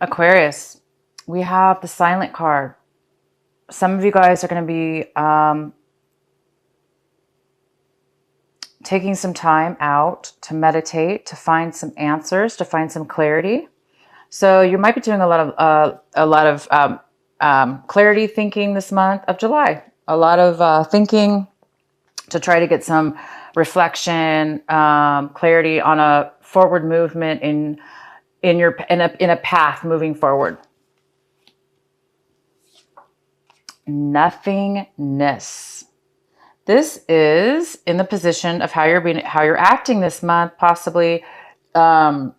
Aquarius, we have the silent card. Some of you guys are going to be taking some time out to meditate, to find some answers, to find some clarity. So you might be doing a lot of clarity thinking this month of July. A lot of thinking to try to get some reflection, clarity on a forward movement in a path moving forward. Nothingness. This is in the position of how you're acting this month, possibly how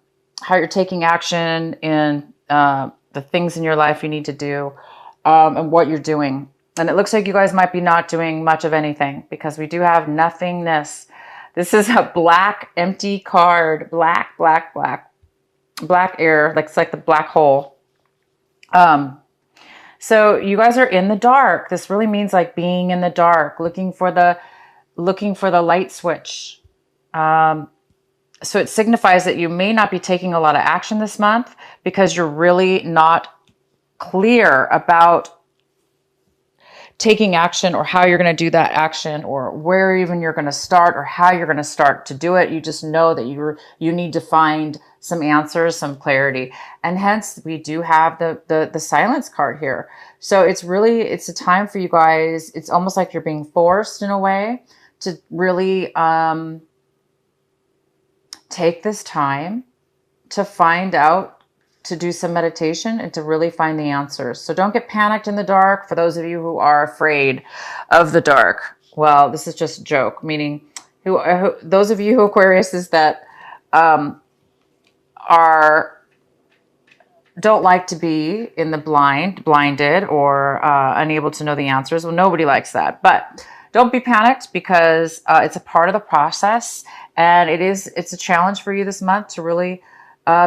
you're taking action in the things in your life you need to do, and what you're doing. And it looks like you guys might be not doing much of anything because we do have nothingness. This is a black, empty card. Black, black, black. Black air, like it's like the black hole. So you guys are in the dark. This really means like being in the dark, looking for the light switch. So it signifies that you may not be taking a lot of action this month because you're really not clear about taking action or how you're going to do that action or where even you're going to start or how you're going to start to do it. You just know that you need to find some answers, some clarity. And hence we do have the silence card here. So it's a time for you guys. It's almost like you're being forced in a way to really take this time to find out, to do some meditation and to really find the answers. So don't get panicked in the dark. For those of you who are afraid of the dark, well, this is just a joke, meaning those of you who Aquarius is that don't like to be in the blinded or unable to know the answers. Well, nobody likes that, but don't be panicked because it's a part of the process, and it's a challenge for you this month to really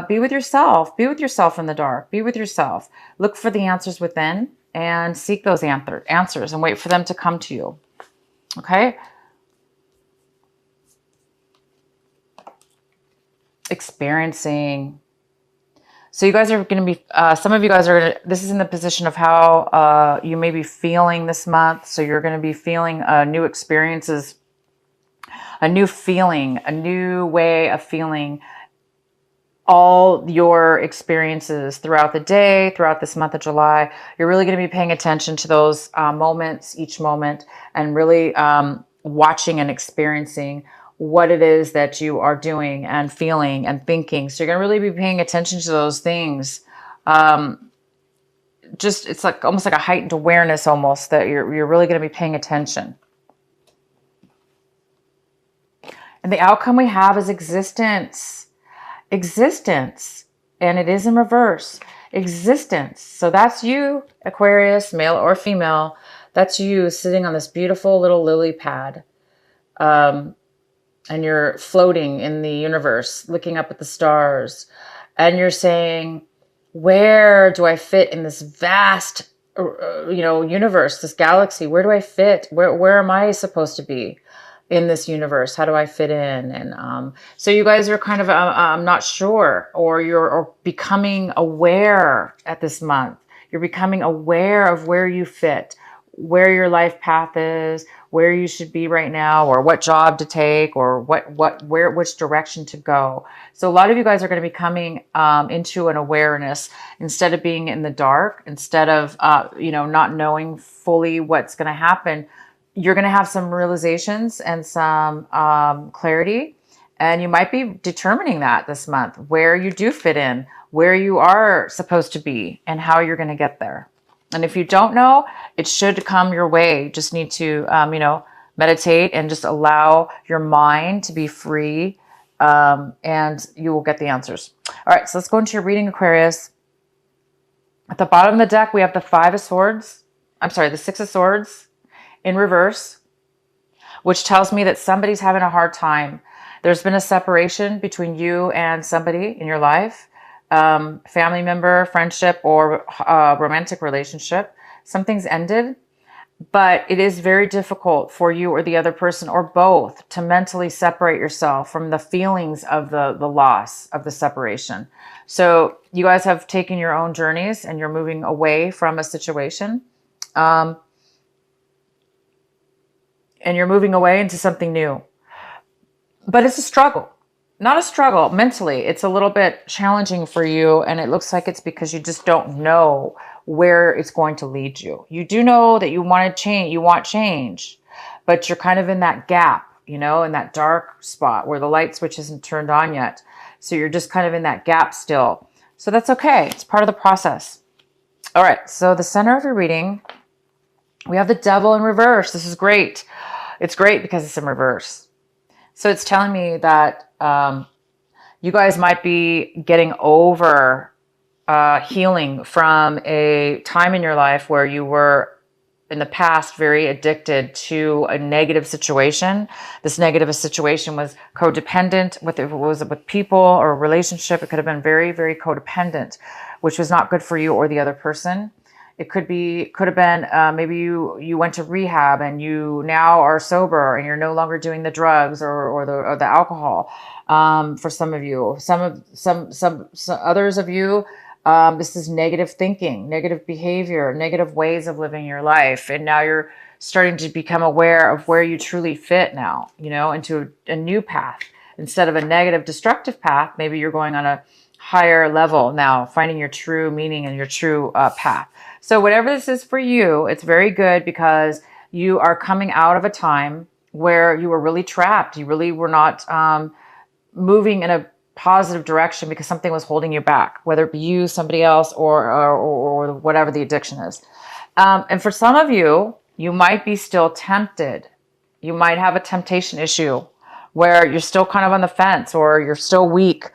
be with yourself. Be with yourself in the dark. Be with yourself. Look for the answers within and seek those answers and wait for them to come to you. Okay? Experiencing. So you guys are going to be, some of you guys are going to, this is in the position of how you may be feeling this month. So you're going to be feeling new experiences, a new feeling, a new way of feeling all your experiences throughout the day, throughout this month of July. You're really going to be paying attention to those moments, each moment, and really watching and experiencing what it is that you are doing and feeling and thinking. So you're going to really be paying attention to those things. It's like almost like a heightened awareness almost that you're really going to be paying attention. And the outcome we have is existence. Existence, and it is in reverse. Existence. So that's you, Aquarius, male or female. That's you sitting on this beautiful little lily pad, and you're floating in the universe, looking up at the stars, and you're saying, "Where do I fit in this vast, universe, this galaxy? Where do I fit? Where am I supposed to be in this universe? How do I fit in?" And so you guys are kind of not sure, or you're becoming aware at this month. You're becoming aware of where you fit, where your life path is, where you should be right now, or what job to take, or which direction to go. So a lot of you guys are going to be coming into an awareness instead of being in the dark, instead of not knowing fully what's going to happen. You're going to have some realizations and some clarity, and you might be determining that this month, where you do fit in, where you are supposed to be, and how you're going to get there. And if you don't know, it should come your way. You just need to, meditate and just allow your mind to be free, and you will get the answers. All right, so let's go into your reading, Aquarius. At the bottom of the deck, we have the the Six of Swords in reverse, which tells me that somebody's having a hard time. There's been a separation between you and somebody in your life, family member, friendship, or romantic relationship. Something's ended, But it is very difficult for you or the other person or both to mentally separate yourself from the feelings of the loss of the separation. So you guys have taken your own journeys and you're moving away from a situation. Um, and you're moving away into something new. But it's a struggle. Not a struggle mentally. It's a little bit challenging for you. And it looks like it's because you just don't know where it's going to lead you. You do know that you want to change, you want change, but you're kind of in that gap, you know, in that dark spot where the light switch isn't turned on yet. So you're just kind of in that gap still. So that's okay. It's part of the process. All right. So the center of your reading, we have the devil in reverse. This is great. It's great because it's in reverse. So it's telling me that you guys might be getting over healing from a time in your life where you were in the past very addicted to a negative situation. This negative situation was codependent, whether it was with people or a relationship. It could have been very, very codependent, which was not good for you or the other person. It could have been maybe you went to rehab and you now are sober and you're no longer doing the drugs or the alcohol. For some of you, some others of you, this is negative thinking, negative behavior, negative ways of living your life, and now you're starting to become aware of where you truly fit now. You know, into a new path instead of a negative, destructive path. Maybe you're going on a higher level now, finding your true meaning and your true path. So whatever this is for you, it's very good because you are coming out of a time where you were really trapped. You really were not moving in a positive direction because something was holding you back, whether it be you, somebody else, or whatever the addiction is. And for some of you, you might be still tempted. You might have a temptation issue where you're still kind of on the fence or you're still weak.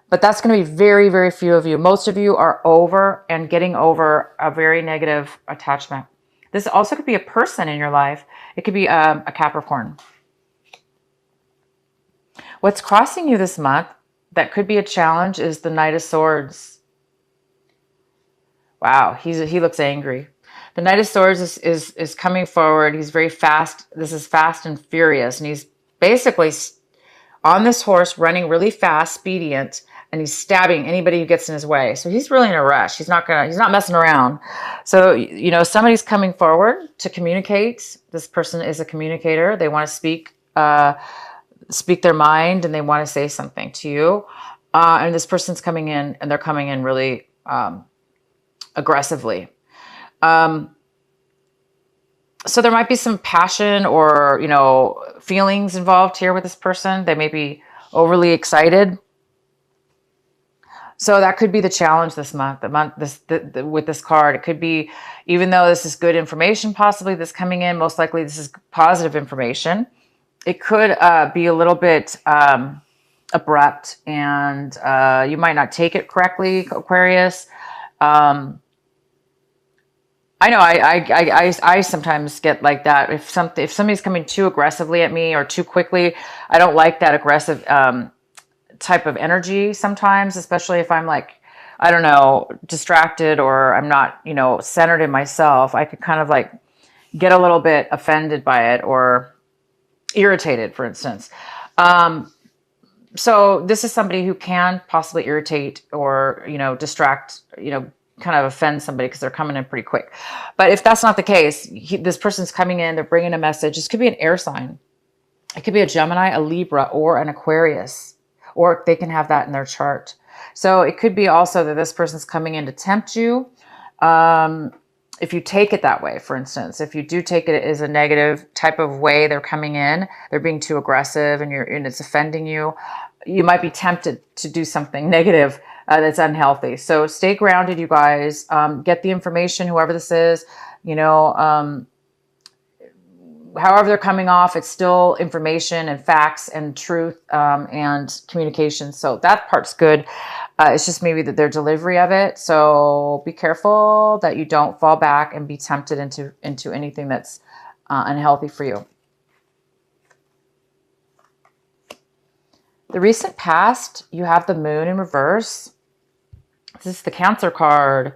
But that's going to be very, very few of you. Most of you are over and getting over a very negative attachment. This also could be a person in your life. It could be a Capricorn. What's crossing you this month that could be a challenge is the Knight of Swords. Wow, he looks angry. The Knight of Swords is coming forward. He's very fast. This is fast and furious. And he's basically on this horse running really fast, expedient, and he's stabbing anybody who gets in his way. So he's really in a rush. He's not messing around. So, you know, somebody's coming forward to communicate. This person is a communicator. They want to speak their mind and they want to say something to you. And this person's coming in and they're coming in really aggressively. So there might be some passion or, you know, feelings involved here with this person. They may be overly excited. So that could be the challenge this month. With this card, it could be, even though this is good information, possibly that's coming in, most likely this is positive information. It could be a little bit abrupt, and you might not take it correctly, Aquarius. I know I sometimes get like that. If somebody's coming too aggressively at me or too quickly, I don't like that aggressive type of energy sometimes, especially if I'm like, I don't know, distracted or I'm not, you know, centered in myself. I could kind of like get a little bit offended by it or irritated, for instance. So this is somebody who can possibly irritate or, you know, distract, you know, kind of offend somebody because they're coming in pretty quick. But if that's not the case, this person's coming in, they're bringing a message. This could be an air sign. It could be a Gemini, a Libra, or an Aquarius, or they can have that in their chart. So it could be also that this person's coming in to tempt you. If you take it that way, for instance, if you do take it as a negative type of way, they're coming in, they're being too aggressive and it's offending you, you might be tempted to do something negative that's unhealthy. So stay grounded, you guys. Get the information, whoever this is, you know, however they're coming off, it's still information and facts and truth and communication. So that part's good. It's just maybe that their delivery of it. So be careful that you don't fall back and be tempted into anything that's unhealthy for you. The recent past, you have the Moon in reverse. This is the Cancer card.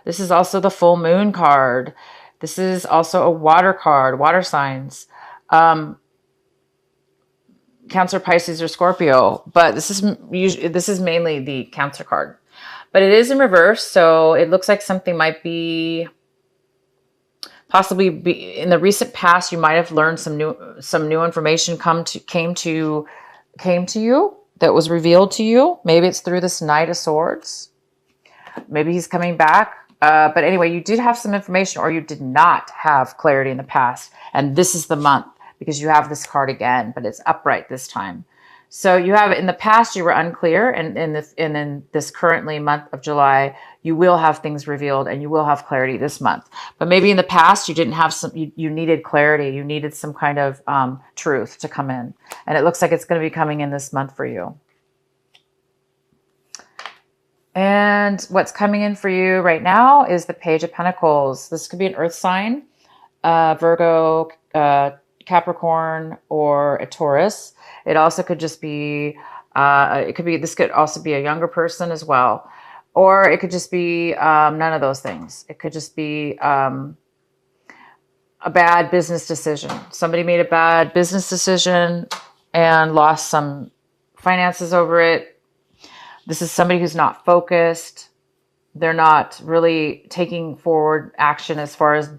This is also the full moon card. This is also a water card, water signs. Cancer, Pisces, or Scorpio, but this is mainly the Cancer card. But it is in reverse, so it looks like something might be possibly be in the recent past. You might have learned some new information came to you that was revealed to you. Maybe it's through this Knight of Swords. Maybe he's coming back. But anyway, you did have some information, or you did not have clarity in the past, and this is the month, because you have this card again, but it's upright this time. So you have, in the past, you were unclear, and in this currently month of July, you will have things revealed and you will have clarity this month. But maybe in the past, you didn't have you needed clarity. You needed some kind of truth to come in. And it looks like it's going to be coming in this month for you. And what's coming in for you right now is the Page of Pentacles. This could be an earth sign, Virgo, Capricorn, or a Taurus. It also could just be, this could also be a younger person as well. Or it could just be none of those things. It could just be a bad business decision. Somebody made a bad business decision and lost some finances over it. This is somebody who's not focused. They're not really taking forward action as far as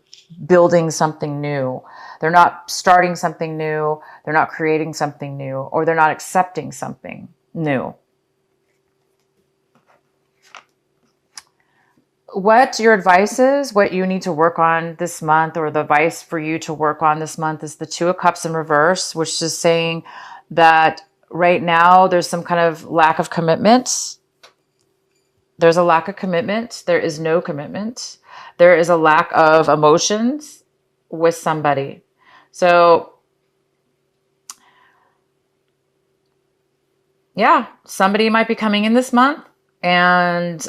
building something new. They're not starting something new. They're not creating something new, or they're not accepting something new. What your advice is, what you need to work on this month, or the advice for you to work on this month, is the Two of Cups in reverse, which is saying that right now there's some kind of lack of commitment. There's a lack of commitment. There is no commitment. There is a lack of emotions with somebody. So, yeah, somebody might be coming in this month, and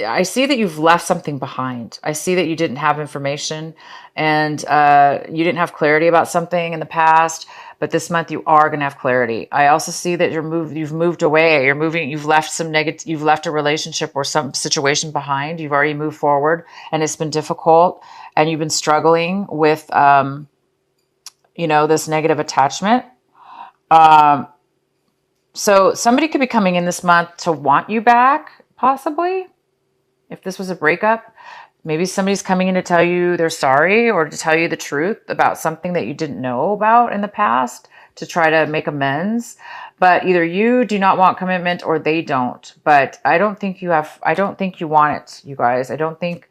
I see that you've left something behind. I see that you didn't have information, and you didn't have clarity about something in the past, but this month you are going to have clarity. I also see that you've moved away. You've left you've left a relationship or some situation behind. You've already moved forward, and it's been difficult, and you've been struggling with, this negative attachment. So somebody could be coming in this month to want you back, possibly. If this was a breakup, maybe somebody's coming in to tell you they're sorry, or to tell you the truth about something that you didn't know about in the past, to try to make amends. But either you do not want commitment, or they don't. But I don't think you want it, you guys. I don't think,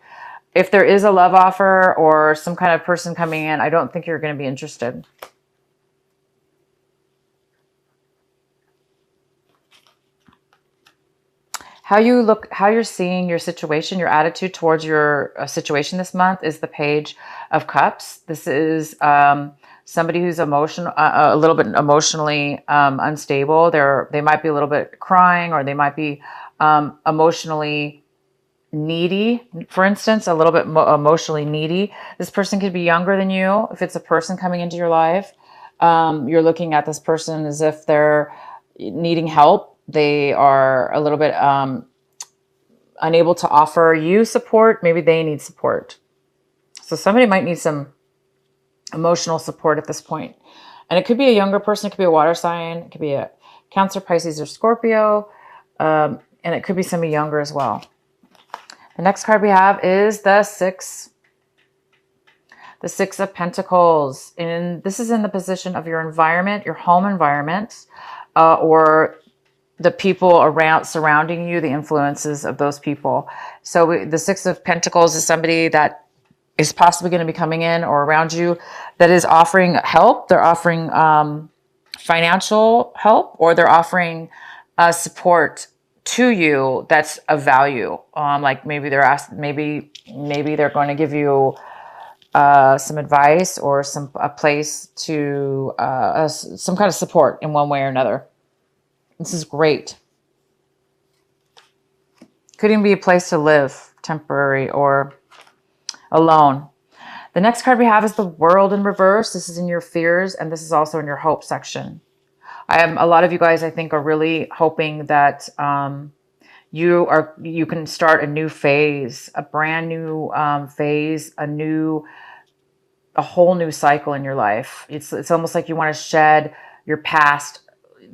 if there is a love offer or some kind of person coming in, I don't think you're going to be interested. How you're seeing your situation, your attitude towards your situation this month is the Page of Cups. This is somebody who's a little bit emotionally unstable. They might be a little bit crying, or they might be emotionally needy, for instance, a little bit emotionally needy. This person could be younger than you. If it's a person coming into your life, you're looking at this person as if they're needing help. They are a little bit unable to offer you support. Maybe they need support. So somebody might need some emotional support at this point. And it could be a younger person. It could be a water sign. It could be a Cancer, Pisces, or Scorpio. And it could be somebody younger as well. The next card we have is the Six of Pentacles. And this is in the position of your environment, your home environment, or the people surrounding you, the influences of those people. So the Six of Pentacles is somebody that is possibly going to be coming in or around you that is offering help. They're offering financial help, or they're offering support to you that's of value. Like maybe maybe they're going to give you some advice, or a place to some kind of support in one way or another. This is great. Could even be a place to live, temporary or alone. The next card we have is the World in reverse. This is in your fears, and this is also in your hope section. A lot of you guys, I think, are really hoping that you can start a new phase, a brand new phase, a whole new cycle in your life. It's almost like you want to shed your past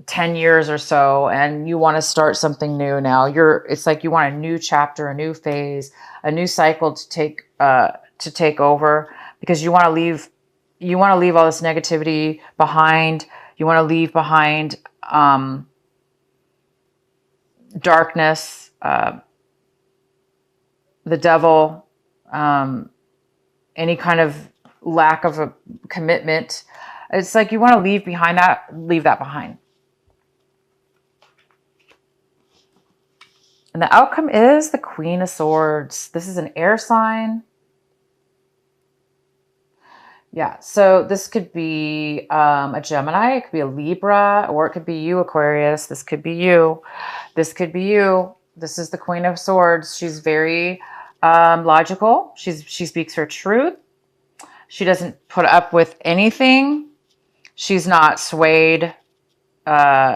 10 years or so, and you want to start something new now. It's like you want a new chapter, a new phase, a new cycle to take over, because you want to leave all this negativity behind. You want to leave behind darkness, the devil, any kind of lack of a commitment. It's like you want to leave that behind. And the outcome is the Queen of Swords. This is an air sign. Yeah, so this could be a Gemini, it could be a Libra, or it could be you, Aquarius. This could be you. This could be you. This is the Queen of Swords. She's very logical. She speaks her truth. She doesn't put up with anything. She's not swayed.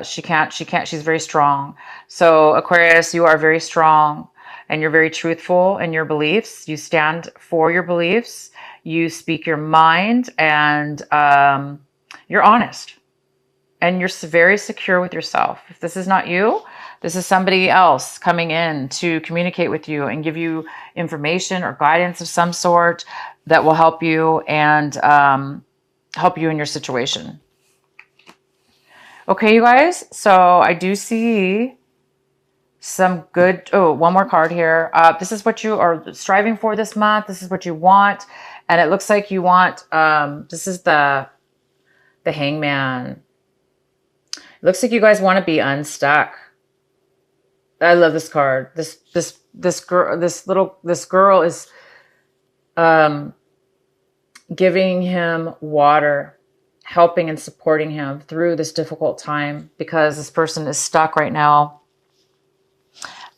She can't, she's very strong. So Aquarius, you are very strong, and you're very truthful in your beliefs. You stand for your beliefs. You speak your mind, and you're honest, and you're very secure with yourself. If this is not you, this is somebody else coming in to communicate with you and give you information or guidance of some sort that will help you and help you in your situation. Okay, you guys, so I do see some good, one more card here. This is what you are striving for this month. This is what you want. And it looks like you want, this is the Hangman. It looks like you guys want to be unstuck. I love this card. This girl is giving him water, helping and supporting him through this difficult time, because this person is stuck right now.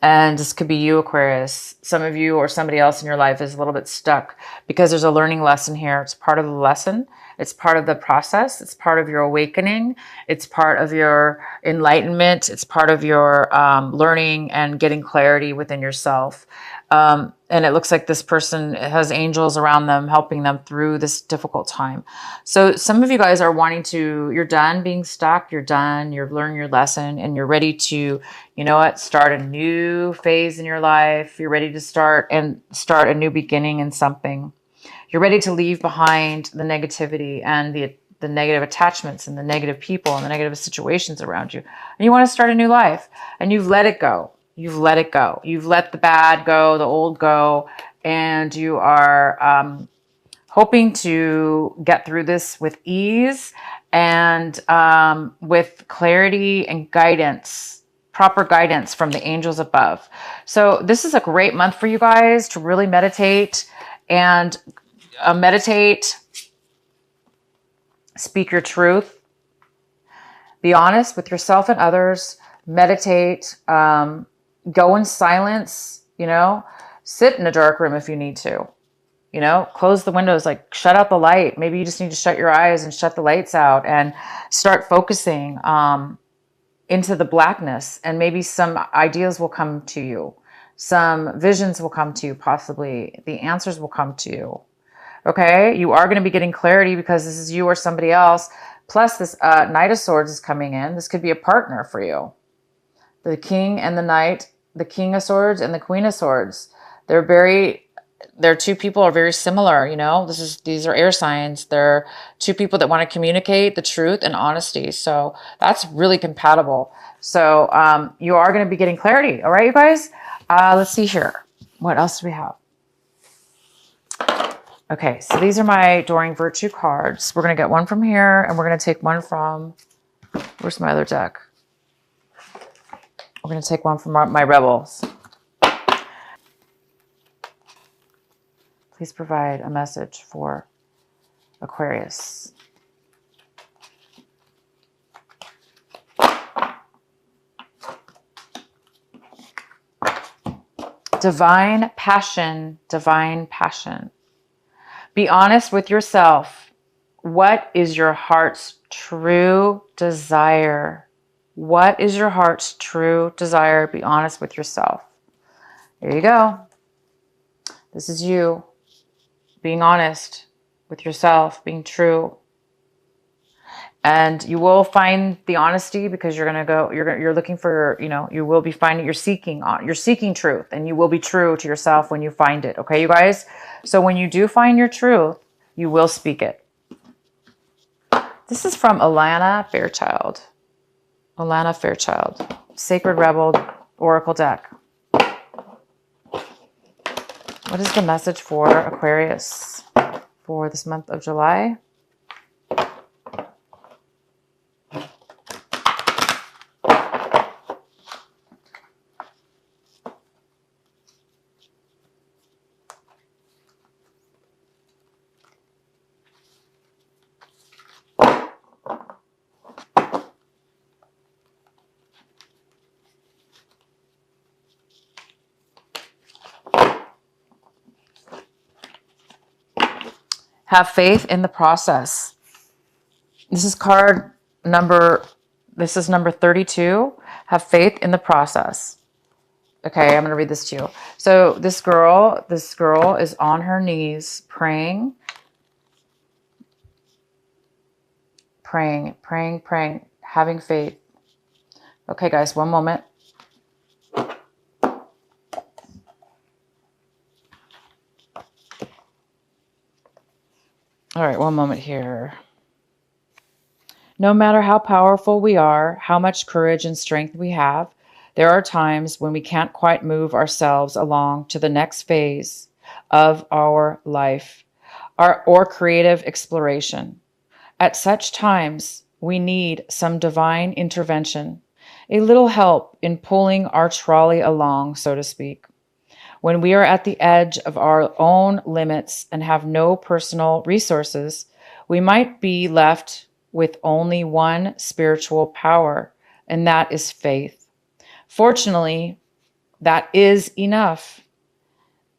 And this could be you, Aquarius. Some of you or somebody else in your life is a little bit stuck because there's a learning lesson here. It's part of the lesson. It's part of the process. It's part of your awakening. It's part of your enlightenment. It's part of your learning and getting clarity within yourself. And it looks like this person has angels around them, helping them through this difficult time. So some of you guys are you're done being stuck. You're done. You've learned your lesson, and you're ready to, you know what, start a new phase in your life. You're ready to start a new beginning in something. You're ready to leave behind the negativity and the negative attachments and the negative people and the negative situations around you. And you want to start a new life, and you've let it go. You've let it go. You've let the bad go, the old go, and you are hoping to get through this with ease and with clarity and guidance, proper guidance from the angels above. So this is a great month for you guys to really meditate and speak your truth, be honest with yourself and others, meditate, go in silence, sit in a dark room if you need to, close the windows, like shut out the light. Maybe you just need to shut your eyes and shut the lights out and start focusing into the blackness, and maybe some ideas will come to you. Some visions will come to you, possibly. The answers will come to you. Okay? You are going to be getting clarity because this is you or somebody else. Plus this Knight of Swords is coming in. This could be a partner for you. The King and the Knight, the King of Swords and the Queen of Swords. They're two people are very similar, These are air signs. They're two people that want to communicate the truth and honesty. So that's really compatible. So you are going to be getting clarity. All right, you guys? Let's see here. What else do we have? Okay, so these are my Adoring Virtue cards. We're going to get one from here, and we're going to take one from, where's my other deck? We're going to take one from my Rebels. Please provide a message for Aquarius. Divine passion, divine passion. Be honest with yourself. What is your heart's true desire? What is your heart's true desire? Be honest with yourself. There you go. This is you being honest with yourself, being true. And you will find the honesty because you're going to go, you're looking for, you will be finding, you're seeking truth, and you will be true to yourself when you find it. Okay, you guys? So when you do find your truth, you will speak it. This is from Alana Fairchild. Alana Fairchild, Sacred Rebel Oracle deck. What is the message for Aquarius for this month of July? Have faith in the process. This is number 32. Have faith in the process. Okay, I'm going to read this to you. So this girl is on her knees praying, having faith. Okay, guys, one moment. All right, one moment here. No matter how powerful we are, how much courage and strength we have, there are times when we can't quite move ourselves along to the next phase of our life, or creative exploration. At such times, we need some divine intervention, a little help in pulling our trolley along, so to speak. When we are at the edge of our own limits and have no personal resources, we might be left with only one spiritual power, and that is faith. Fortunately, that is enough.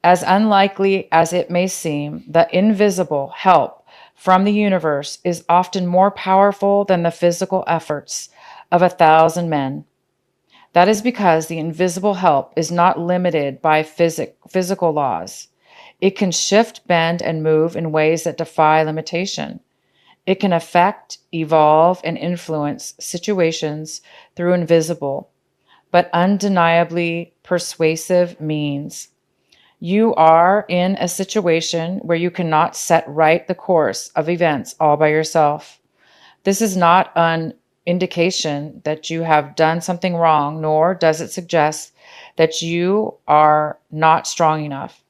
As unlikely as it may seem, the invisible help from the universe is often more powerful than the physical efforts of 1,000 men. That is because the invisible help is not limited by physical laws. It can shift, bend, and move in ways that defy limitation. It can affect, evolve, and influence situations through invisible, but undeniably persuasive means. You are in a situation where you cannot set right the course of events all by yourself. This is not an indication that you have done something wrong, nor does it suggest that you are not strong enough.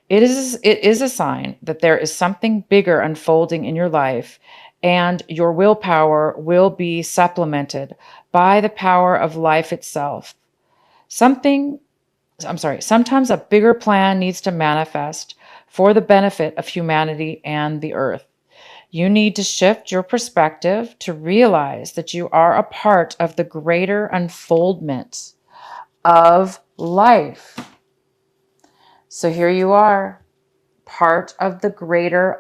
It is a sign that there is something bigger unfolding in your life, and your willpower will be supplemented by the power of life itself. Sometimes a bigger plan needs to manifest for the benefit of humanity and the earth. You need to shift your perspective to realize that you are a part of the greater unfoldment of life. So here you are, part of the greater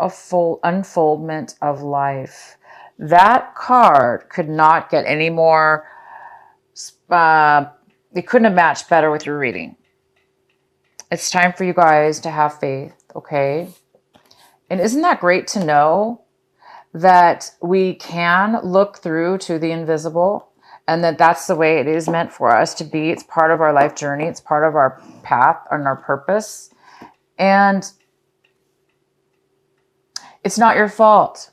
unfoldment of life. That card could not get any more, it couldn't have matched better with your reading. It's time for you guys to have faith, okay? And isn't that great to know that we can look through to the invisible, and that's the way it is meant for us to be? It's part of our life journey. It's part of our path and our purpose. And it's not your fault.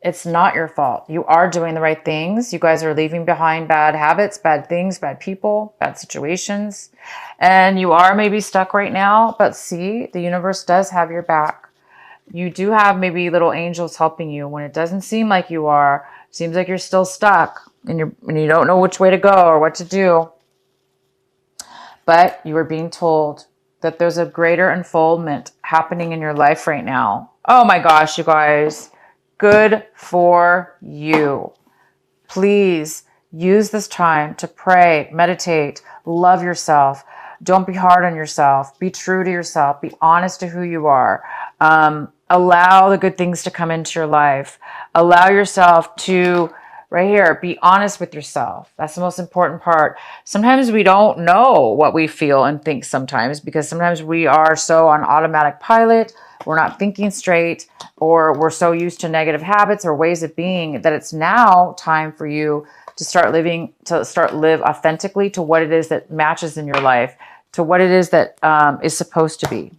It's not your fault. You are doing the right things. You guys are leaving behind bad habits, bad things, bad people, bad situations. And you are maybe stuck right now, but see, the universe does have your back. You do have maybe little angels helping you when it doesn't seem like you are. It seems like you're still stuck and you don't know which way to go or what to do. But you are being told that there's a greater unfoldment happening in your life right now. Oh my gosh, you guys. Good for you. Please use this time to pray, meditate, love yourself. Don't be hard on yourself. Be true to yourself. Be honest to who you are. Allow the good things to come into your life. Allow yourself to right here, be honest with yourself. That's the most important part. Sometimes we don't know what we feel and think sometimes, because sometimes we are so on automatic pilot, we're not thinking straight, or we're so used to negative habits or ways of being that it's now time for you to start living, to start live authentically to what it is that matches in your life, to what it is that is supposed to be.